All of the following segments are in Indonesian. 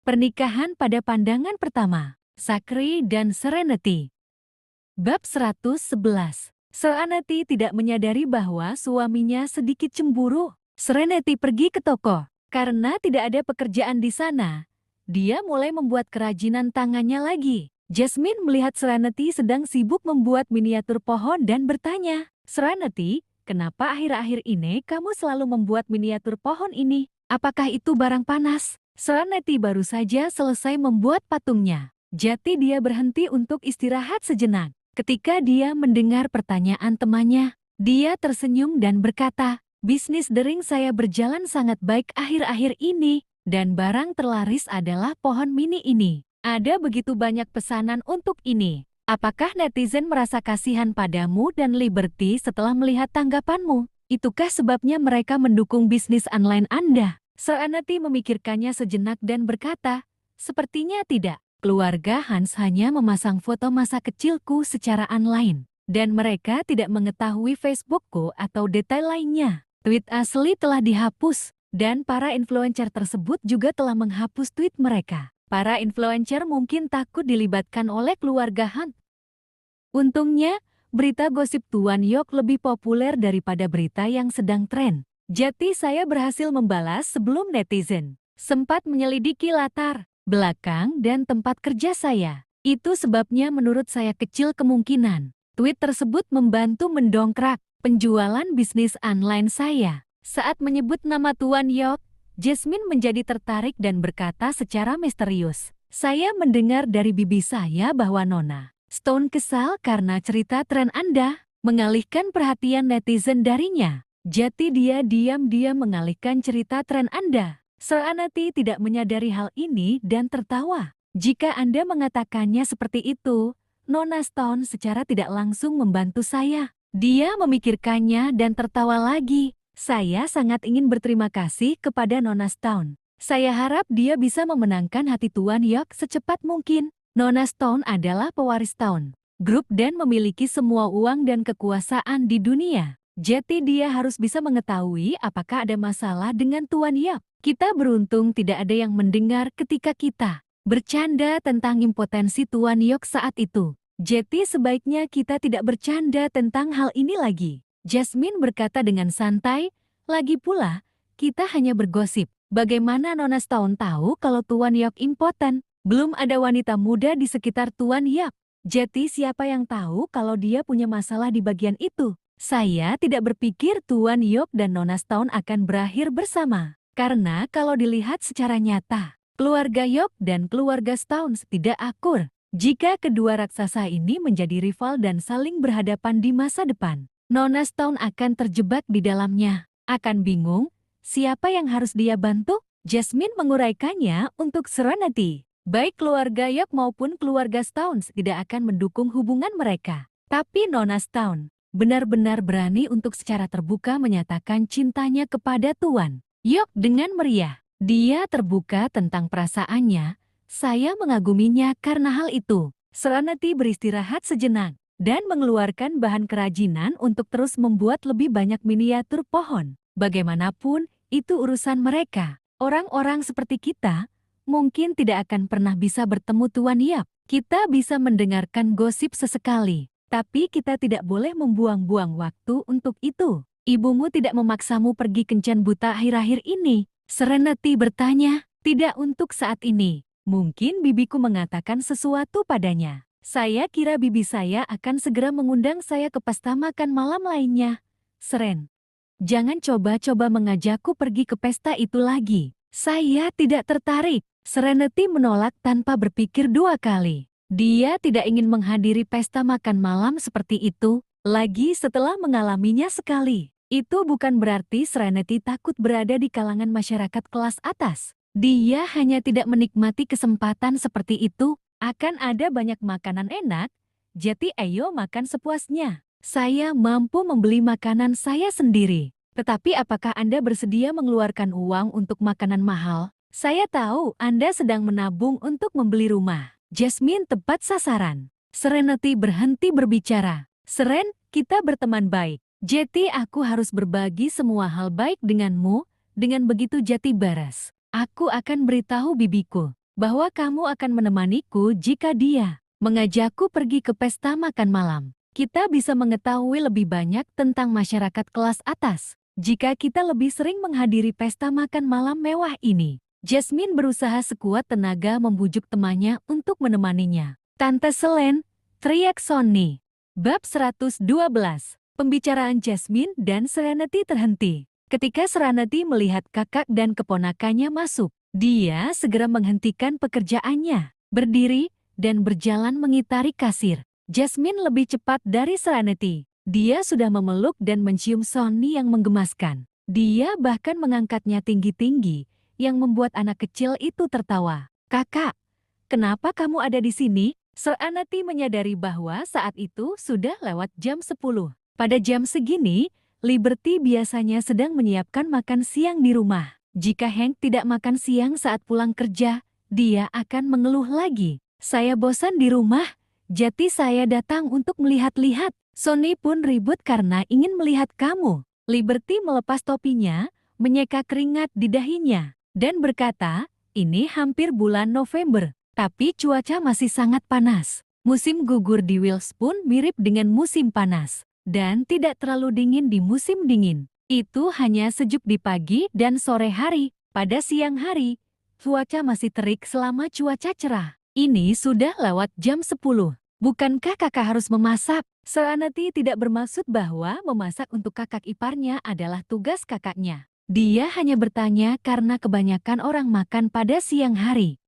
Pernikahan pada pandangan pertama. Sakri dan Serenity. Bab 111. Serenity tidak menyadari bahwa suaminya sedikit cemburu. Serenity pergi ke toko. Karena tidak ada pekerjaan di sana, dia mulai membuat kerajinan tangannya lagi. Jasmine melihat Serenity sedang sibuk membuat miniatur pohon dan bertanya, "Serenity, kenapa akhir-akhir ini kamu selalu membuat miniatur pohon ini? Apakah itu barang panas?" Serenity baru saja selesai membuat patungnya. Jadi dia berhenti untuk istirahat sejenak. Ketika dia mendengar pertanyaan temannya, dia tersenyum dan berkata, "Bisnis dering saya berjalan sangat baik akhir-akhir ini, dan barang terlaris adalah pohon mini ini. Ada begitu banyak pesanan untuk ini. Apakah netizen merasa kasihan padamu dan Liberty setelah melihat tanggapanmu? Itukah sebabnya mereka mendukung bisnis online Anda?" Serenity memikirkannya sejenak dan berkata, "Sepertinya tidak. Keluarga Hans hanya memasang foto masa kecilku secara online, dan mereka tidak mengetahui Facebookku atau detail lainnya. Tweet asli telah dihapus, dan para influencer tersebut juga telah menghapus tweet mereka. Para influencer mungkin takut dilibatkan oleh keluarga Hans. Untungnya, berita gosip Tuan Yok lebih populer daripada berita yang sedang tren. Jadi saya berhasil membalas sebelum netizen sempat menyelidiki latar belakang dan tempat kerja saya. Itu sebabnya menurut saya kecil kemungkinan tweet tersebut membantu mendongkrak penjualan bisnis online saya." Saat menyebut nama Tuan Yok, Jasmine menjadi tertarik dan berkata secara misterius, "Saya mendengar dari bibi saya bahwa Nona Stone kesal karena cerita tren Anda mengalihkan perhatian netizen darinya. Jadi dia diam-diam mengalihkan cerita tren Anda." Serenity tidak menyadari hal ini dan tertawa. "Jika Anda mengatakannya seperti itu, Nona Stone secara tidak langsung membantu saya." Dia memikirkannya dan tertawa lagi. "Saya sangat ingin berterima kasih kepada Nona Stone. Saya harap dia bisa memenangkan hati Tuan Yok secepat mungkin. Nona Stone adalah pewaris Stone Group dan memiliki semua uang dan kekuasaan di dunia. Jadi dia harus bisa mengetahui apakah ada masalah dengan Tuan Yok. Kita beruntung tidak ada yang mendengar ketika kita bercanda tentang impotensi Tuan Yok saat itu. Jadi sebaiknya kita tidak bercanda tentang hal ini lagi." Jasmine berkata dengan santai, "Lagi pula, kita hanya bergosip. Bagaimana Nona Stone tahu kalau Tuan Yok impoten? Belum ada wanita muda di sekitar Tuan Yok. Jadi siapa yang tahu kalau dia punya masalah di bagian itu? Saya tidak berpikir Tuan Yok dan Nona Stone akan berakhir bersama. Karena kalau dilihat secara nyata, keluarga Yok dan keluarga Stone tidak akur. Jika kedua raksasa ini menjadi rival dan saling berhadapan di masa depan, Nona Stone akan terjebak di dalamnya. Akan bingung, siapa yang harus dia bantu?" Jasmine menguraikannya untuk Serenity. Baik keluarga Yok maupun keluarga Stone tidak akan mendukung hubungan mereka. Tapi Nona Stone benar-benar berani untuk secara terbuka menyatakan cintanya kepada Tuan Yok dengan meriah. Dia terbuka tentang perasaannya. "Saya mengaguminya karena hal itu." Serenity beristirahat sejenak dan mengeluarkan bahan kerajinan untuk terus membuat lebih banyak miniatur pohon. Bagaimanapun, itu urusan mereka. Orang-orang seperti kita mungkin tidak akan pernah bisa bertemu Tuan Yap. Kita bisa mendengarkan gosip sesekali, tapi kita tidak boleh membuang-buang waktu untuk itu. "Ibumu tidak memaksamu pergi kencan buta akhir-akhir ini?" Serenity bertanya. "Tidak untuk saat ini. Mungkin bibiku mengatakan sesuatu padanya. Saya kira bibi saya akan segera mengundang saya ke pesta makan malam lainnya." "Seren, jangan coba-coba mengajakku pergi ke pesta itu lagi. Saya tidak tertarik." Serenity menolak tanpa berpikir dua kali. Dia tidak ingin menghadiri pesta makan malam seperti itu lagi setelah mengalaminya sekali. Itu bukan berarti Serenity takut berada di kalangan masyarakat kelas atas. Dia hanya tidak menikmati kesempatan seperti itu. Akan ada banyak makanan enak, jadi ayo makan sepuasnya. Saya mampu membeli makanan saya sendiri. Tetapi apakah Anda bersedia mengeluarkan uang untuk makanan mahal? Saya tahu Anda sedang menabung untuk membeli rumah. Jasmine tepat sasaran. Serenity berhenti berbicara. "Seren, kita berteman baik. Jadi aku harus berbagi semua hal baik denganmu. Dengan begitu Jati Baras, aku akan beritahu bibiku." bahwa kamu akan menemaniku jika dia mengajakku pergi ke pesta makan malam. Kita bisa mengetahui lebih banyak tentang masyarakat kelas atas jika kita lebih sering menghadiri pesta makan malam mewah ini. Jasmine berusaha sekuat tenaga membujuk temannya untuk menemaninya. Tante Selen, teriak Sonny. Bab 112. Pembicaraan Jasmine dan Serenity terhenti. Ketika Serenity melihat kakak dan keponakannya masuk, dia segera menghentikan pekerjaannya, berdiri, dan berjalan mengitari kasir. Jasmine lebih cepat dari Serenity. Dia sudah memeluk dan mencium Sonny yang menggemaskan. Dia bahkan mengangkatnya tinggi-tinggi, yang membuat anak kecil itu tertawa. Kakak, kenapa kamu ada di sini? Serenity menyadari bahwa saat itu sudah lewat jam 10. Pada jam segini, Liberty biasanya sedang menyiapkan makan siang di rumah. Jika Hank tidak makan siang saat pulang kerja, dia akan mengeluh lagi. Saya bosan di rumah. Jadi saya datang untuk melihat-lihat. Sonny pun ribut karena ingin melihat kamu. Liberty melepas topinya, menyeka keringat di dahinya, dan berkata, ini hampir bulan November, tapi cuaca masih sangat panas. Musim gugur di Wales pun mirip dengan musim panas, dan tidak terlalu dingin di musim dingin. Itu hanya sejuk di pagi dan sore hari. Pada siang hari, cuaca masih terik selama cuaca cerah. Ini sudah lewat jam 10. Bukankah kakak harus memasak? Serenity tidak bermaksud bahwa memasak untuk kakak iparnya adalah tugas kakaknya. Dia hanya bertanya karena kebanyakan orang makan pada siang hari.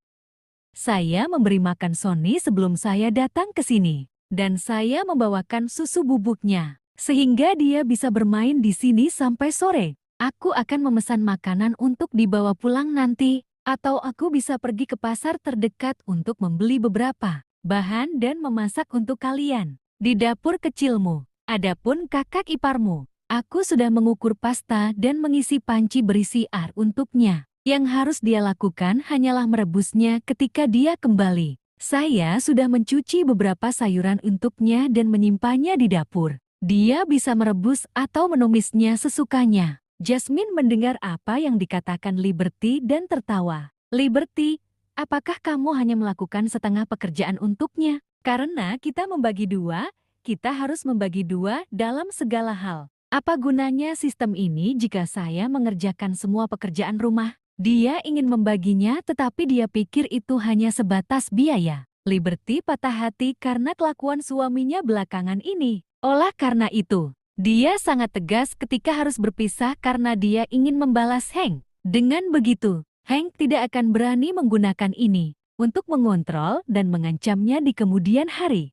Saya memberi makan Sonny sebelum saya datang ke sini. Dan saya membawakan susu bubuknya, sehingga dia bisa bermain di sini sampai sore. Aku akan memesan makanan untuk dibawa pulang nanti. Atau aku bisa pergi ke pasar terdekat untuk membeli beberapa bahan dan memasak untuk kalian di dapur kecilmu. Adapun kakak iparmu, aku sudah mengukur pasta dan mengisi panci berisi air untuknya. Yang harus dia lakukan hanyalah merebusnya ketika dia kembali. Saya sudah mencuci beberapa sayuran untuknya dan menyimpannya di dapur. Dia bisa merebus atau menumisnya sesukanya. Jasmine mendengar apa yang dikatakan Liberty dan tertawa. Liberty, apakah kamu hanya melakukan setengah pekerjaan untuknya? Karena kita membagi dua, kita harus membagi dua dalam segala hal. Apa gunanya sistem ini jika saya mengerjakan semua pekerjaan rumah? Dia ingin membaginya tetapi dia pikir itu hanya sebatas biaya. Liberty patah hati karena kelakuan suaminya belakangan ini. Olah karena itu, dia sangat tegas ketika harus berpisah karena dia ingin membalas Hank. Dengan begitu, Hank tidak akan berani menggunakan ini untuk mengontrol dan mengancamnya di kemudian hari.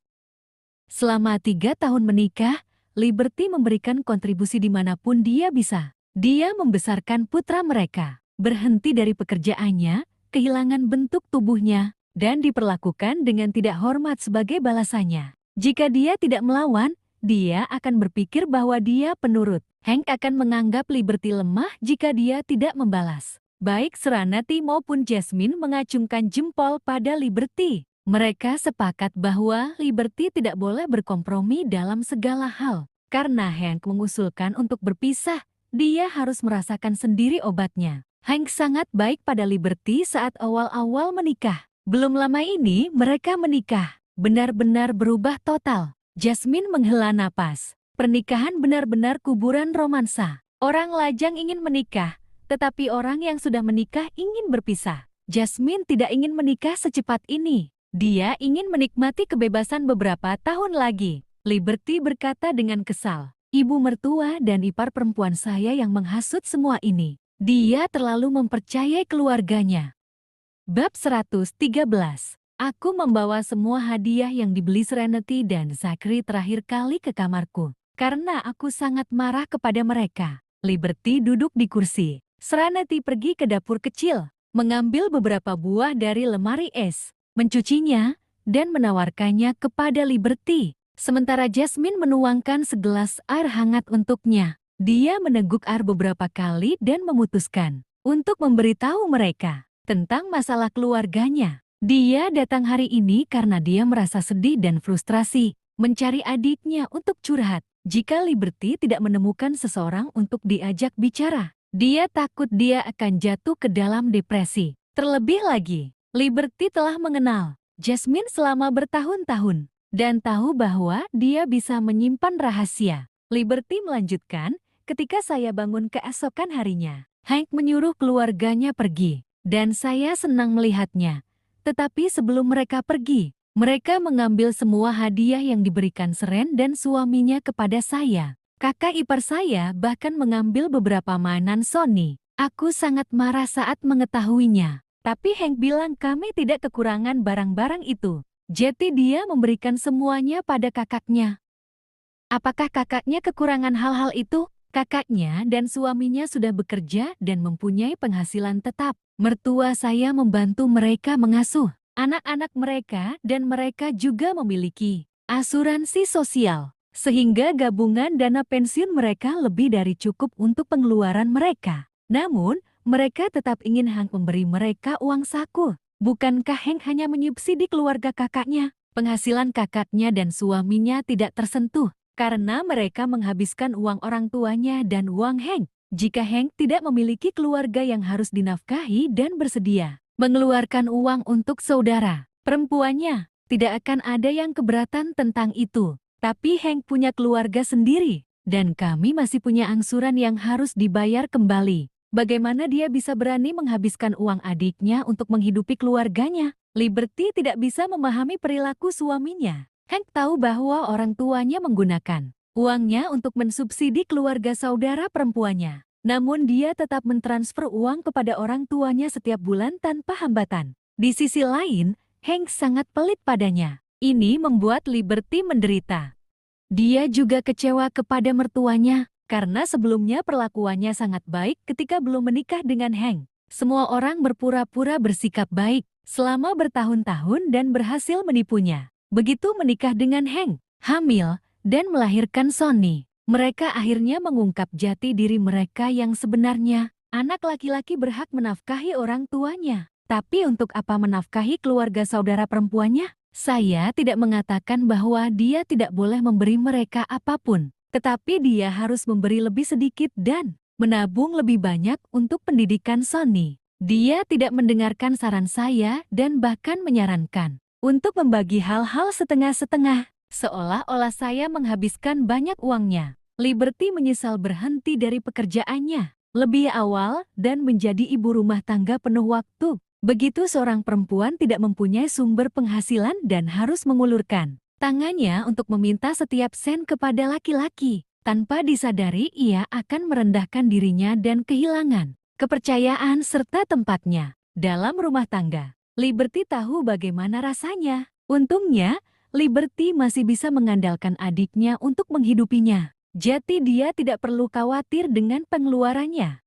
Selama 3 tahun menikah, Liberty memberikan kontribusi dimanapun dia bisa. Dia membesarkan putra mereka, berhenti dari pekerjaannya, kehilangan bentuk tubuhnya, dan diperlakukan dengan tidak hormat sebagai balasannya. Jika dia tidak melawan, dia akan berpikir bahwa dia penurut. Hank akan menganggap Liberty lemah jika dia tidak membalas. Baik Serenity maupun Jasmine mengacungkan jempol pada Liberty. Mereka sepakat bahwa Liberty tidak boleh berkompromi dalam segala hal. Karena Hank mengusulkan untuk berpisah, dia harus merasakan sendiri obatnya. Hank sangat baik pada Liberty saat awal-awal menikah. Belum lama ini mereka menikah, benar-benar berubah total. Jasmine menghela napas. Pernikahan benar-benar kuburan romansa. Orang lajang ingin menikah, tetapi orang yang sudah menikah ingin berpisah. Jasmine tidak ingin menikah secepat ini. Dia ingin menikmati kebebasan beberapa tahun lagi. Liberty berkata dengan kesal. Ibu mertua dan ipar perempuan saya yang menghasut semua ini. Dia terlalu mempercayai keluarganya. Bab 113. Aku membawa semua hadiah yang dibeli Serenity dan Zachary terakhir kali ke kamarku. Karena aku sangat marah kepada mereka. Liberty duduk di kursi. Serenity pergi ke dapur kecil, mengambil beberapa buah dari lemari es, mencucinya, dan menawarkannya kepada Liberty. Sementara Jasmine menuangkan segelas air hangat untuknya. Dia meneguk air beberapa kali dan memutuskan untuk memberitahu mereka tentang masalah keluarganya. Dia datang hari ini karena dia merasa sedih dan frustrasi, mencari adiknya untuk curhat. Jika Liberty tidak menemukan seseorang untuk diajak bicara, dia takut dia akan jatuh ke dalam depresi. Terlebih lagi, Liberty telah mengenal Jasmine selama bertahun-tahun dan tahu bahwa dia bisa menyimpan rahasia. Liberty melanjutkan, ketika saya bangun keesokan harinya, Hank menyuruh keluarganya pergi, dan saya senang melihatnya. Tetapi sebelum mereka pergi, mereka mengambil semua hadiah yang diberikan Seren dan suaminya kepada saya. Kakak ipar saya bahkan mengambil beberapa mainan Sony. Aku sangat marah saat mengetahuinya. Tapi Hank bilang kami tidak kekurangan barang-barang itu. Jadi dia memberikan semuanya pada kakaknya. Apakah kakaknya kekurangan hal-hal itu? Kakaknya dan suaminya sudah bekerja dan mempunyai penghasilan tetap. Mertua saya membantu mereka mengasuh anak-anak mereka dan mereka juga memiliki asuransi sosial. Sehingga gabungan dana pensiun mereka lebih dari cukup untuk pengeluaran mereka. Namun, mereka tetap ingin Hank memberi mereka uang saku. Bukankah Hank hanya menyubsidi keluarga kakaknya? Penghasilan kakaknya dan suaminya tidak tersentuh karena mereka menghabiskan uang orang tuanya dan uang Hank. Jika Hank tidak memiliki keluarga yang harus dinafkahi dan bersedia mengeluarkan uang untuk saudara perempuannya, tidak akan ada yang keberatan tentang itu. Tapi Hank punya keluarga sendiri, dan kami masih punya angsuran yang harus dibayar kembali. Bagaimana dia bisa berani menghabiskan uang adiknya untuk menghidupi keluarganya? Liberty tidak bisa memahami perilaku suaminya. Hank tahu bahwa orang tuanya menggunakan uangnya untuk mensubsidi keluarga saudara perempuannya. Namun dia tetap mentransfer uang kepada orang tuanya setiap bulan tanpa hambatan. Di sisi lain, Hank sangat pelit padanya. Ini membuat Liberty menderita. Dia juga kecewa kepada mertuanya, karena sebelumnya perlakuannya sangat baik ketika belum menikah dengan Hank. Semua orang berpura-pura bersikap baik selama bertahun-tahun dan berhasil menipunya. Begitu menikah dengan Hank, hamil, dan melahirkan Sonny, mereka akhirnya mengungkap jati diri mereka yang sebenarnya. Anak laki-laki berhak menafkahi orang tuanya. Tapi untuk apa menafkahi keluarga saudara perempuannya? Saya tidak mengatakan bahwa dia tidak boleh memberi mereka apapun. Tetapi dia harus memberi lebih sedikit dan menabung lebih banyak untuk pendidikan Sonny. Dia tidak mendengarkan saran saya dan bahkan menyarankan untuk membagi hal-hal setengah-setengah. Seolah-olah saya menghabiskan banyak uangnya. Liberty menyesal berhenti dari pekerjaannya lebih awal dan menjadi ibu rumah tangga penuh waktu. Begitu seorang perempuan tidak mempunyai sumber penghasilan dan harus mengulurkan tangannya untuk meminta setiap sen kepada laki-laki. Tanpa disadari ia akan merendahkan dirinya dan kehilangan kepercayaan serta tempatnya dalam rumah tangga. Liberty tahu bagaimana rasanya. Untungnya, Liberty masih bisa mengandalkan adiknya untuk menghidupinya. Jadi dia tidak perlu khawatir dengan pengeluarannya.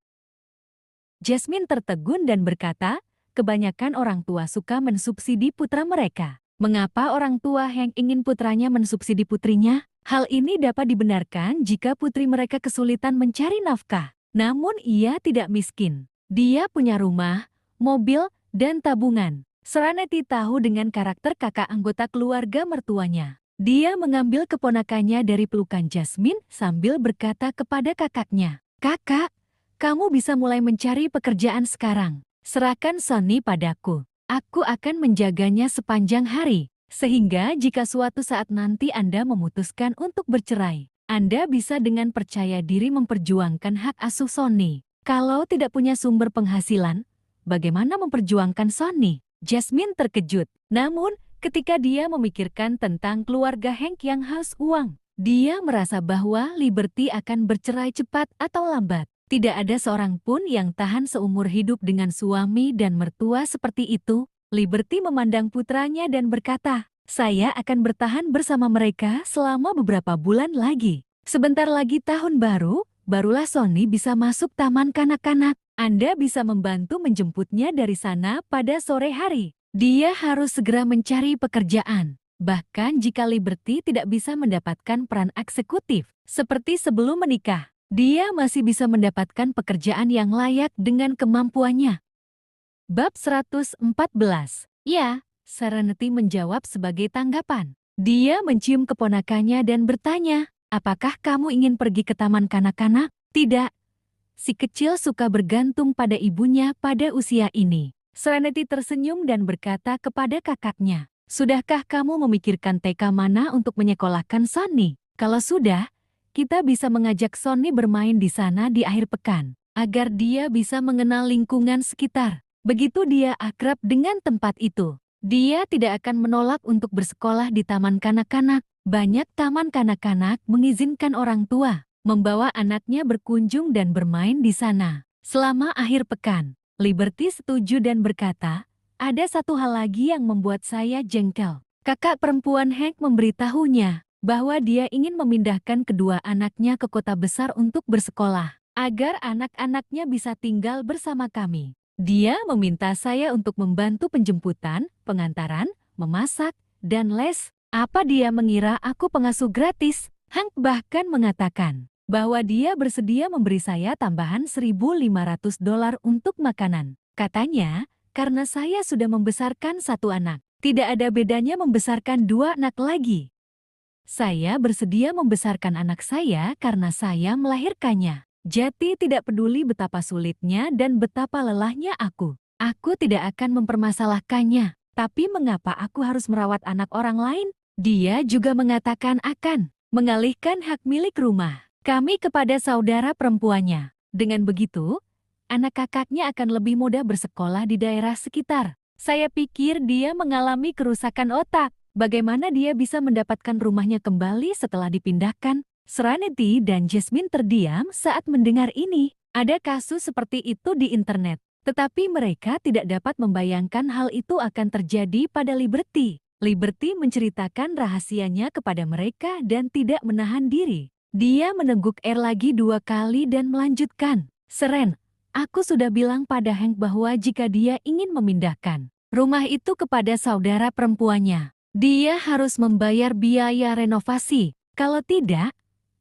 Jasmine tertegun dan berkata, kebanyakan orang tua suka mensubsidi putra mereka. Mengapa orang tua Hank ingin putranya mensubsidi putrinya? Hal ini dapat dibenarkan jika putri mereka kesulitan mencari nafkah. Namun ia tidak miskin. Dia punya rumah, mobil, dan tabungan. Serenity tahu dengan karakter kakak anggota keluarga mertuanya. Dia mengambil keponakannya dari pelukan Jasmine sambil berkata kepada kakaknya, "Kakak, kamu bisa mulai mencari pekerjaan sekarang. Serahkan Sonny padaku. Aku akan menjaganya sepanjang hari. Sehingga jika suatu saat nanti Anda memutuskan untuk bercerai, Anda bisa dengan percaya diri memperjuangkan hak asuh Sonny. Kalau tidak punya sumber penghasilan, bagaimana memperjuangkan Sonny?" Jasmine terkejut. Namun, ketika dia memikirkan tentang keluarga Hank yang haus uang, dia merasa bahwa Liberty akan bercerai cepat atau lambat. Tidak ada seorang pun yang tahan seumur hidup dengan suami dan mertua seperti itu. Liberty memandang putranya dan berkata, "Saya akan bertahan bersama mereka selama beberapa bulan lagi. Sebentar lagi tahun baru, barulah Sonny bisa masuk taman kanak-kanak. Anda bisa membantu menjemputnya dari sana pada sore hari. Dia harus segera mencari pekerjaan. Bahkan jika Liberty tidak bisa mendapatkan peran eksekutif seperti sebelum menikah, dia masih bisa mendapatkan pekerjaan yang layak dengan kemampuannya." Bab 114. Ya, Serenity menjawab sebagai tanggapan. Dia mencium keponakannya dan bertanya, "Apakah kamu ingin pergi ke taman kanak-kanak?" "Tidak." Si kecil suka bergantung pada ibunya pada usia ini. Serenity tersenyum dan berkata kepada kakaknya, "Sudahkah kamu memikirkan TK mana untuk menyekolahkan Sonny? Kalau sudah, kita bisa mengajak Sonny bermain di sana di akhir pekan, agar dia bisa mengenal lingkungan sekitar. Begitu dia akrab dengan tempat itu, dia tidak akan menolak untuk bersekolah di taman kanak-kanak. Banyak taman kanak-kanak mengizinkan orang tua membawa anaknya berkunjung dan bermain di sana selama akhir pekan." Liberty setuju dan berkata, "Ada satu hal lagi yang membuat saya jengkel." Kakak perempuan Hank memberitahunya bahwa dia ingin memindahkan kedua anaknya ke kota besar untuk bersekolah, agar anak-anaknya bisa tinggal bersama kami. Dia meminta saya untuk membantu penjemputan, pengantaran, memasak, dan les. Apa dia mengira aku pengasuh gratis? Hank bahkan mengatakan bahwa dia bersedia memberi saya tambahan $1.500 untuk makanan. Katanya, karena saya sudah membesarkan satu anak, tidak ada bedanya membesarkan dua anak lagi. Saya bersedia membesarkan anak saya karena saya melahirkannya. Jati tidak peduli betapa sulitnya dan betapa lelahnya aku. Aku tidak akan mempermasalahkannya. Tapi mengapa aku harus merawat anak orang lain? Dia juga mengatakan akan mengalihkan hak milik rumah kami kepada saudara perempuannya. Dengan begitu, anak kakaknya akan lebih mudah bersekolah di daerah sekitar. Saya pikir dia mengalami kerusakan otak. Bagaimana dia bisa mendapatkan rumahnya kembali setelah dipindahkan? Serenity dan Jasmine terdiam saat mendengar ini. Ada kasus seperti itu di internet, tetapi mereka tidak dapat membayangkan hal itu akan terjadi pada Liberty. Liberty menceritakan rahasianya kepada mereka dan tidak menahan diri. Dia meneguk air lagi 2 kali dan melanjutkan, "Seren, aku sudah bilang pada Hank bahwa jika dia ingin memindahkan rumah itu kepada saudara perempuannya, dia harus membayar biaya renovasi. Kalau tidak,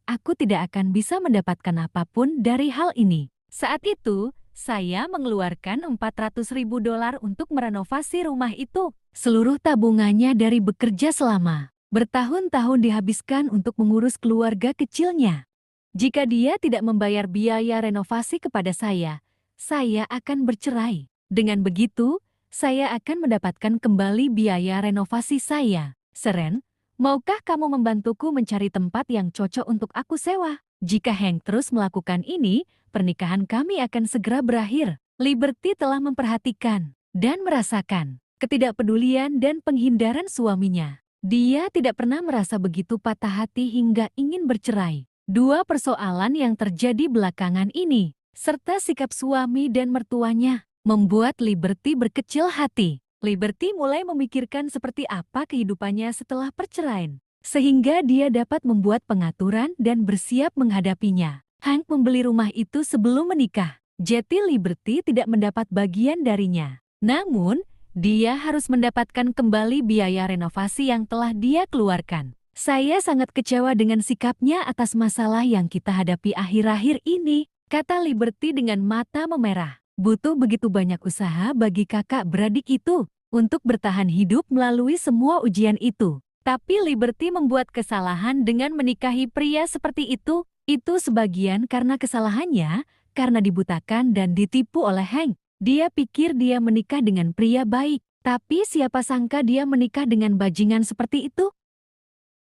aku tidak akan bisa mendapatkan apapun dari hal ini." Saat itu, saya mengeluarkan $400.000 untuk merenovasi rumah itu. Seluruh tabungannya dari bekerja selama bertahun-tahun dihabiskan untuk mengurus keluarga kecilnya. Jika dia tidak membayar biaya renovasi kepada saya akan bercerai. Dengan begitu, saya akan mendapatkan kembali biaya renovasi saya. Seren, maukah kamu membantuku mencari tempat yang cocok untuk aku sewa? Jika Hank terus melakukan ini, pernikahan kami akan segera berakhir. Liberty telah memperhatikan dan merasakan ketidakpedulian dan penghindaran suaminya. Dia tidak pernah merasa begitu patah hati hingga ingin bercerai. Dua persoalan yang terjadi belakangan ini, serta sikap suami dan mertuanya, membuat Liberty berkecil hati. Liberty mulai memikirkan seperti apa kehidupannya setelah perceraian, sehingga dia dapat membuat pengaturan dan bersiap menghadapinya. Hank membeli rumah itu sebelum menikah. Jadi Liberty tidak mendapat bagian darinya. Namun, dia harus mendapatkan kembali biaya renovasi yang telah dia keluarkan. Saya sangat kecewa dengan sikapnya atas masalah yang kita hadapi akhir-akhir ini, kata Liberty dengan mata memerah. Butuh begitu banyak usaha bagi kakak beradik itu untuk bertahan hidup melalui semua ujian itu. Tapi Liberty membuat kesalahan dengan menikahi pria seperti itu sebagian karena kesalahannya, karena dibutakan dan ditipu oleh Hank. Dia pikir dia menikah dengan pria baik, tapi siapa sangka dia menikah dengan bajingan seperti itu?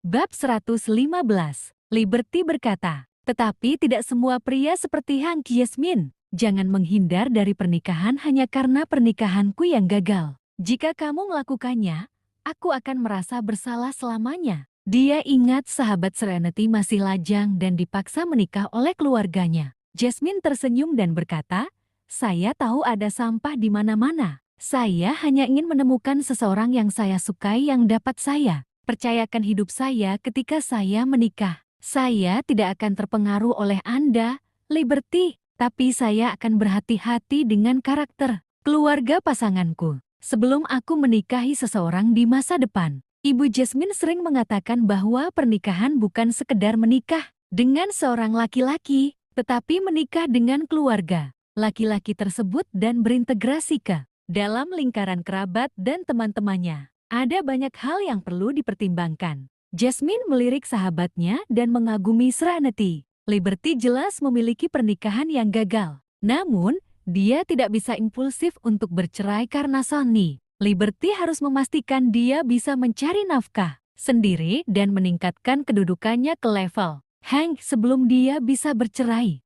Bab 115. Liberty berkata, "Tetapi tidak semua pria seperti Hank Jasmine. Jangan menghindar dari pernikahan hanya karena pernikahanku yang gagal. Jika kamu melakukannya, aku akan merasa bersalah selamanya." Dia ingat sahabat Serenity masih lajang dan dipaksa menikah oleh keluarganya. Jasmine tersenyum dan berkata, "Saya tahu ada sampah di mana-mana. Saya hanya ingin menemukan seseorang yang saya sukai yang dapat saya percayakan hidup saya ketika saya menikah. Saya tidak akan terpengaruh oleh Anda, Liberty, tapi saya akan berhati-hati dengan karakter keluarga pasanganku sebelum aku menikahi seseorang di masa depan." Ibu Jasmine sering mengatakan bahwa pernikahan bukan sekedar menikah dengan seorang laki-laki, tetapi menikah dengan keluarga laki-laki tersebut dan berintegrasi ke dalam lingkaran kerabat dan teman-temannya. Ada banyak hal yang perlu dipertimbangkan. Jasmine melirik sahabatnya dan mengagumi Serenity. Liberty jelas memiliki pernikahan yang gagal. Namun, Dia tidak bisa impulsif untuk bercerai karena Sonny. Liberty harus memastikan dia bisa mencari nafkah sendiri dan meningkatkan kedudukannya ke level Hank sebelum dia bisa bercerai.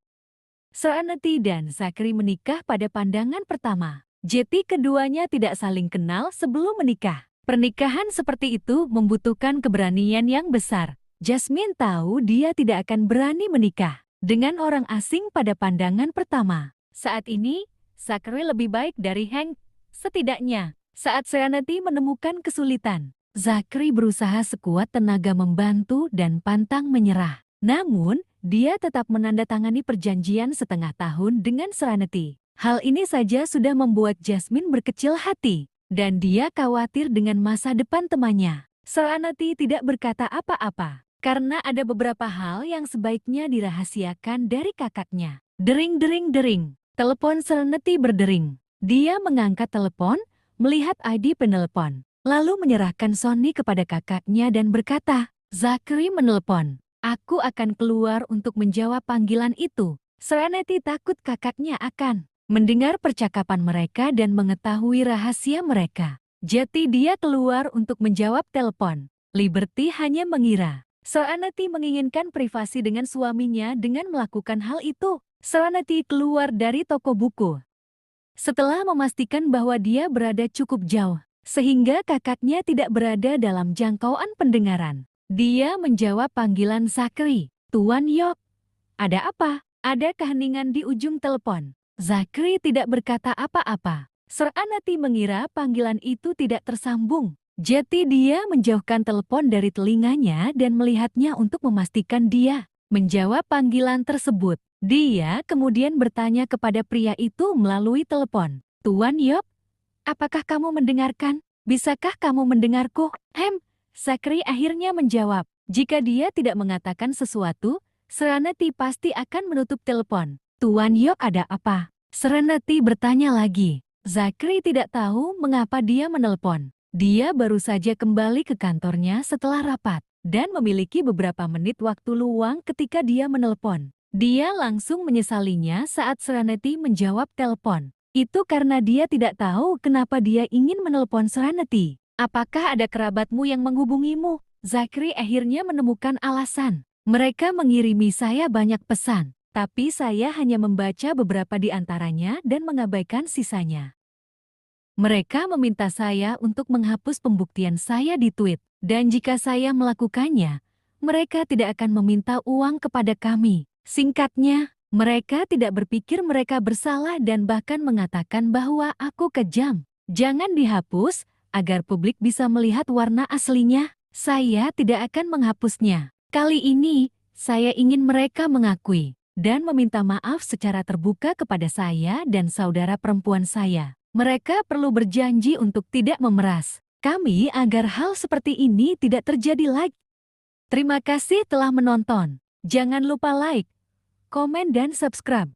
Serenity dan Zachary menikah pada pandangan pertama. Jeti keduanya tidak saling kenal sebelum menikah. Pernikahan seperti itu membutuhkan keberanian yang besar. Jasmine tahu dia tidak akan berani menikah dengan orang asing pada pandangan pertama. Saat ini, Zachary lebih baik dari Hank. Setidaknya, saat Serenity menemukan kesulitan, Zachary berusaha sekuat tenaga membantu dan pantang menyerah. Namun, dia tetap menandatangani perjanjian setengah tahun dengan Serenity. Hal ini saja sudah membuat Jasmine berkecil hati, dan dia khawatir dengan masa depan temannya. Serenity tidak berkata apa-apa, karena ada beberapa hal yang sebaiknya dirahasiakan dari kakaknya. Dering dering dering, telepon Serenity berdering. Dia mengangkat telepon, melihat ID penelepon, lalu menyerahkan Sonny kepada kakaknya dan berkata, "Zachary menelepon. Aku akan keluar untuk menjawab panggilan itu." Serenity takut kakaknya akan mendengar percakapan mereka dan mengetahui rahasia mereka. Jadi dia keluar untuk menjawab telepon. Liberty hanya mengira Serenity menginginkan privasi dengan suaminya dengan melakukan hal itu. Serenity keluar dari toko buku. Setelah memastikan bahwa dia berada cukup jauh, sehingga kakaknya tidak berada dalam jangkauan pendengaran, dia menjawab panggilan Zachary. "Tuan Yok, ada apa?" Ada keheningan di ujung telepon. Zachary tidak berkata apa-apa. Serenity mengira panggilan itu tidak tersambung. Jadi dia menjauhkan telepon dari telinganya dan melihatnya untuk memastikan dia menjawab panggilan tersebut. Dia kemudian bertanya kepada pria itu melalui telepon. "Tuan Yok, apakah kamu mendengarkan? Bisakah kamu mendengarku?" Zachary akhirnya menjawab. Jika dia tidak mengatakan sesuatu, Serenity pasti akan menutup telepon. "Tuan Yok, ada apa?" Serenity bertanya lagi. Zachary tidak tahu mengapa dia menelpon. Dia baru saja kembali ke kantornya setelah rapat dan memiliki beberapa menit waktu luang ketika dia menelpon. Dia langsung menyesalinya saat Serenity menjawab telepon. Itu karena dia tidak tahu kenapa dia ingin menelpon Serenity. "Apakah ada kerabatmu yang menghubungimu?" Zachary akhirnya menemukan alasan. "Mereka mengirimi saya banyak pesan, tapi saya hanya membaca beberapa di antaranya dan mengabaikan sisanya. Mereka meminta saya untuk menghapus pembuktian saya di tweet, dan jika saya melakukannya, mereka tidak akan meminta uang kepada kami." Singkatnya, mereka tidak berpikir mereka bersalah dan bahkan mengatakan bahwa aku kejam. "Jangan dihapus, agar publik bisa melihat warna aslinya. Saya tidak akan menghapusnya. Kali ini, saya ingin mereka mengakui dan meminta maaf secara terbuka kepada saya dan saudara perempuan saya. Mereka perlu berjanji untuk tidak memeras kami agar hal seperti ini tidak terjadi lagi." Terima kasih telah menonton. Jangan lupa like, komen, dan subscribe.